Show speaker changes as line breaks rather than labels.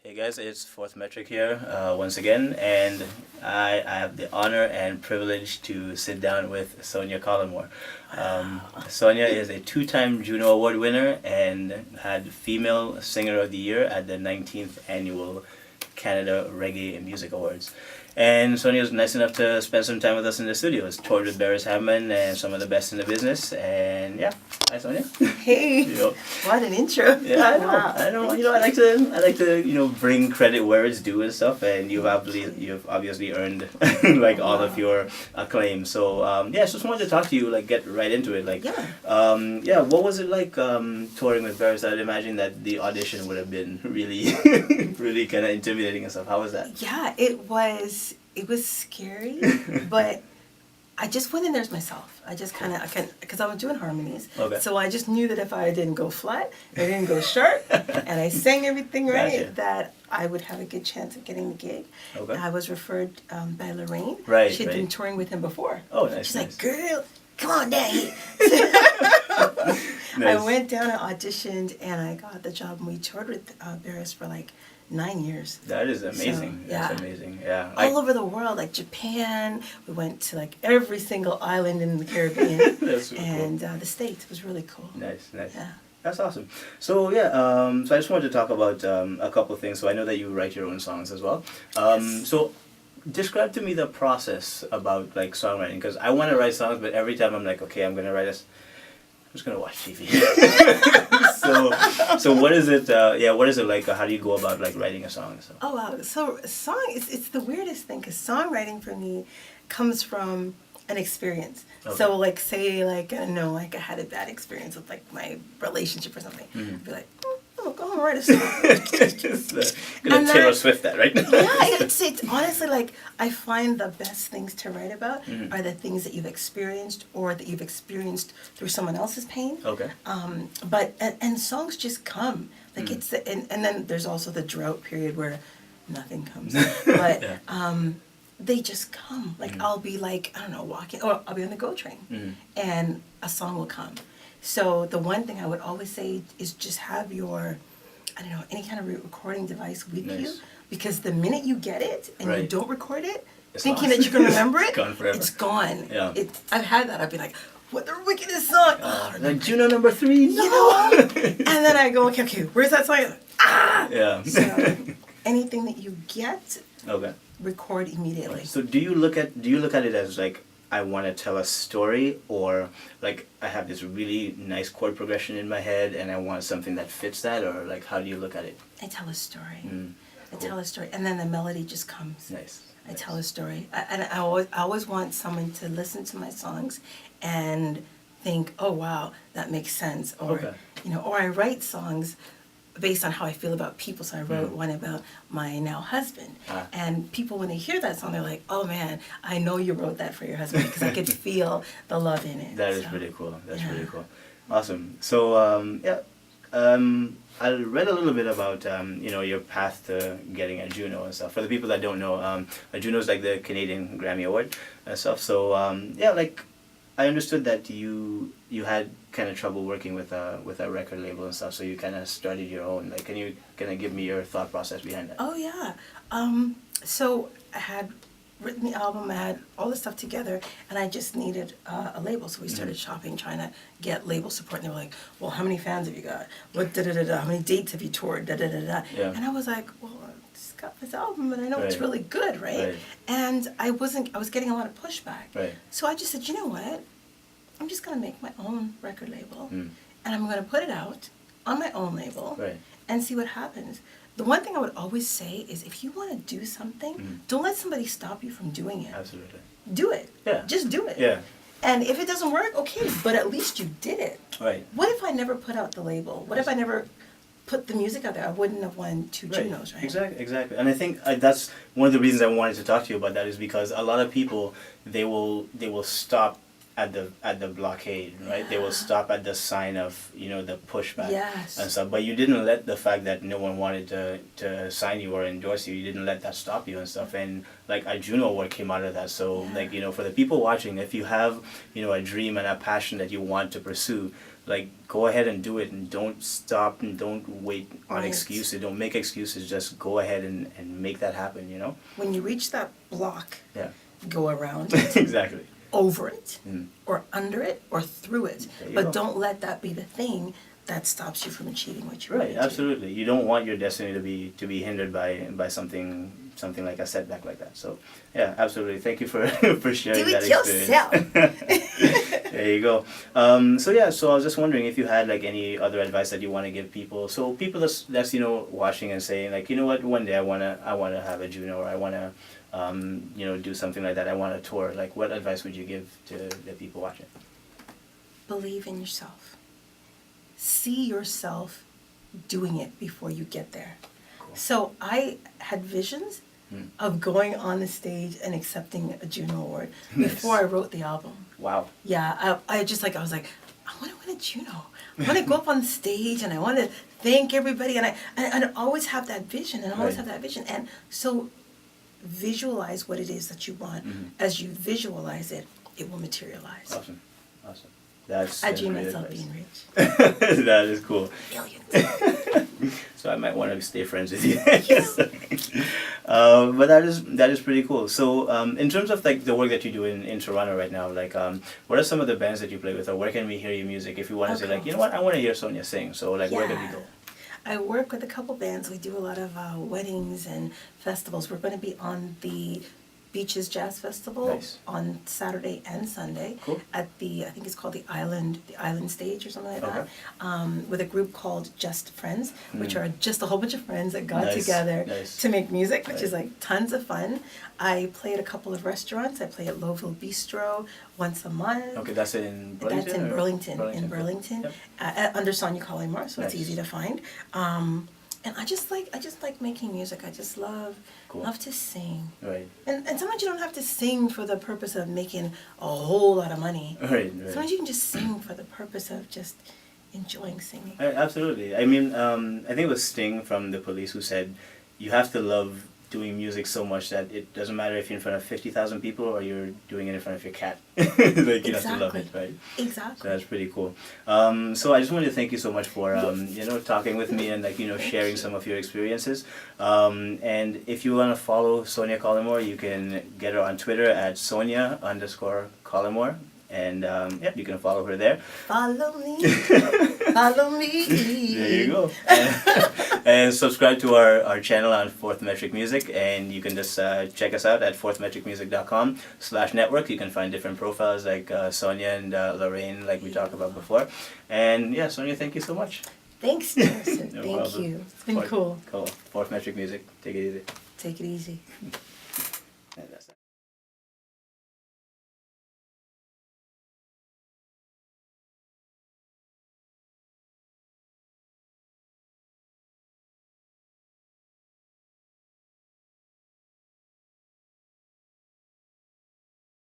Hey guys, it's Fourth Metric here once again, and I have the honor and privilege to sit down with Sonia Collymore. Sonia is a two-time Juno Award winner and had Female Singer of the Year at the 19th Annual Canada Reggae Music Awards. And Sonia was nice enough to spend some time with us in the studios, toured with Barris Hammond and some of the best in the business. And yeah, hi Sonia.
Hey, what an intro!
Yeah, I know.
Wow.
I know. I like to bring credit where it's due and stuff. And you've obviously earned like all of your acclaim. So just wanted to talk to you, like get right into it. Like what was it like touring with Barris? I'd imagine that the audition would have been really, really kind of intimidating and stuff. How was that?
Yeah, it was scary, but I just went in there as myself. I just because I was doing harmonies.
Okay.
So I just knew that if I didn't go flat, I didn't go sharp, and I sang everything right,
Gotcha.
that I would have a good chance of getting the gig.
Okay.
I was referred by Lorraine.
Right,
She'd been
right.
touring with him before.
Oh, nice.
She's
nice.
like, girl, come on down here.
Nice.
I went down and auditioned, and I got the job, and we toured with Barris for like 9 years.
That is amazing.
So,
That's
yeah.
amazing. Yeah.
All over the world, like Japan. We went to like every single island in the Caribbean.
That's super
And the States. It was really cool.
Nice.
Yeah.
That's awesome. So so I just wanted to talk about a couple of things. So I know that you write your own songs as well.
Yes.
So describe to me the process about like songwriting, because I want to write songs, but every time I'm like, okay, I'm gonna write this. I'm just gonna watch TV. so what is it? What is it like? How do you go about like writing a song? So.
Oh wow! So song, it's the weirdest thing because songwriting for me comes from an experience.
Okay.
So like say like I don't know, like I had a bad experience with like my relationship or something.
Mm-hmm.
I'd be like, oh, go home and write a song.
Gonna
And
Taylor
then-
Swift that, right?
Yeah, it's honestly like I find the best things to write about
Mhm.
are the things that you've experienced or that you've experienced through someone else's pain.
Okay.
But and songs just come like
Mhm.
it's and then there's also the drought period where nothing comes. But
Yeah.
they just come. Like
Mhm.
I'll be like I don't know walking or I'll be on the GO train
Mhm.
and a song will come. So the one thing I would always say is just have your I don't know any kind of recording device with you.
Nice.
Because the minute you get it and you
Right.
don't record it,
It's
thinking
lost.
that you can remember it,
It's gone forever.
it's gone.
Yeah.
I've had that. I'd be like, what the wickedest song? Oh,
Like Juno number 3. No.
you know? And then I go, okay, where's that song? Ah!
Yeah.
So anything that you get,
Okay.
record immediately.
So do you look at it as like I want to tell a story, or like I have this really nice chord progression in my head and I want something that fits that, or like how do you look at it?
I tell a story.
Mm,
I
cool.
tell a story, and then the melody just comes.
Nice.
I tell a story, and I always want someone to listen to my songs and think, oh wow, that makes sense, or
Okay.
or I write songs based on how I feel about people. So I wrote
Mm.
one about my now husband,
Ah.
and people when they hear that song, they're like, oh man, I know you wrote that for your husband because I could feel the love in it.
That is
So,
pretty cool. That's
yeah.
really cool. Awesome. So I read a little bit about your path to getting a Juno and stuff. For the people that don't know, a Juno is like the Canadian Grammy Award and stuff. So like I understood that you had kind of trouble working with a record label and stuff. So you kind of started your own. Like, can you kind of give me your thought process behind that?
Oh yeah. So I had written the album, I had all the stuff together, and I just needed a label. So we started shopping, trying to get label support. And they were like, "Well, how many fans have you got? What da da da da? How many dates have you toured? Da da da da."
Yeah.
And I was like, "Well, I just got this album, and I know it's
Right.
really good, right?"
Right.
And I was getting a lot of pushback.
Right.
So I just said, "You know what? I'm just gonna make my own record label,
Mm.
and I'm gonna put it out on my own label."
Right.
And see what happens. The one thing I would always say is if you want to do something, don't let somebody stop you from doing it.
Absolutely.
Do it.
Yeah.
Just do it.
Yeah.
And if it doesn't work, okay, but at least you did it.
Right.
What if I never put out the label? What if I never put the music out there? I wouldn't have won 2 Junos, right?
Exactly. And I think that's one of the reasons I wanted to talk to you about that, is because a lot of people they will stop at the blockade, right? They will stop at the sign of, you know, the pushback
Yes.
and stuff. But you didn't let the fact that no one wanted to sign you or endorse you. You didn't let that stop you and stuff. And like a Juno Award came out of that. So like, you know, for the people watching, if you have, you know, a dream and a passion that you want to pursue, like go ahead and do it, and don't stop and don't wait on
Right.
excuses. Don't make excuses. Just go ahead and make that happen. You know.
When you reach that block,
Yeah.
go around it,
Exactly.
over it,
Mm.
or under it, or through it.
There you
But
go.
don't let that be the thing that stops you from achieving what you
Right,
want to.
absolutely. You don't want your destiny to be hindered by something like a setback like that. So yeah, absolutely. Thank you for for sharing
Do
that
it
experience.
yourself.
There you go. So yeah, so I was just wondering if you had like any other advice that you want to give people. So people that's you know watching and saying like, you know what, one day I wanna have a Juno, or I wanna you know, do something like that. I want to tour. Like, what advice would you give to the people watching?
Believe in yourself. See yourself doing it before you get there.
Cool.
So I had visions of going on the stage and accepting a Juno Award
Nice.
before I wrote the album.
Wow.
Yeah, I just like, I was like, I want to win a Juno. I want to go up on stage and I want to thank everybody, and I always have that vision, and I always
Right.
have that vision. And so visualize what it is that you want. As you visualize it, it will materialize.
Awesome. Awesome. That's
I dream
great
myself
advice.
being rich.
That is cool.
Millions.
So I might want to stay friends with you. But that is pretty cool. So in terms of like the work that you do in Toronto right now, like what are some of the bands that you play with, or where can we hear your music if you want to say
Okay.
like, you know what, I want to hear Sonia sing. So like where can we
Yeah.
go?
I work with a couple bands. We do a lot of weddings and festivals. We're going to be on the Beaches Jazz Festival
Nice.
on Saturday and Sunday
Cool.
at I think it's called the Island Stage or something like
Okay.
that, with a group called Just Friends, which are just a whole bunch of friends that got
Nice,
together
nice.
to make music, which is
Right.
like tons of fun. I play at a couple of restaurants. I play at Lowville Bistro once a month.
Okay, that's in Burlington.
That's in
or-
Burlington,
cool.
Burlington,
Yep.
under Sonia Collymore, so it's
Nice.
easy to find. And I just like making music. I just love
Cool.
to sing.
Right.
And sometimes you don't have to sing for the purpose of making a whole lot of money.
Right.
Sometimes you can just sing for the purpose of just enjoying singing.
Absolutely. I mean, I think it was Sting from The Police who said, you have to love doing music so much that it doesn't matter if you're in front of 50,000 people or you're doing it in front of your cat. Like, you have to love it, right? So
Exactly.
that's pretty cool. So I just wanted to thank you so much for, you know, talking with me and like, you know, sharing some of your experiences. And if you want to follow Sonia Collymore, you can get her on Twitter at Sonia_Collymore. And yeah, you can follow her there.
Follow me. Follow me.
There you go. And subscribe to our channel on Fourth Metric Music, and you can just check us out at fourthmetricmusic.com/network. You can find different profiles like Sonia and Lorraine, like we talked about before. And yeah, Sonia, thank you so much.
Thanks, Joseph.
No
Thank
problem.
you. It's been cool.
Cool. Fourth Metric Music. Take it easy.
Take it easy.
And that's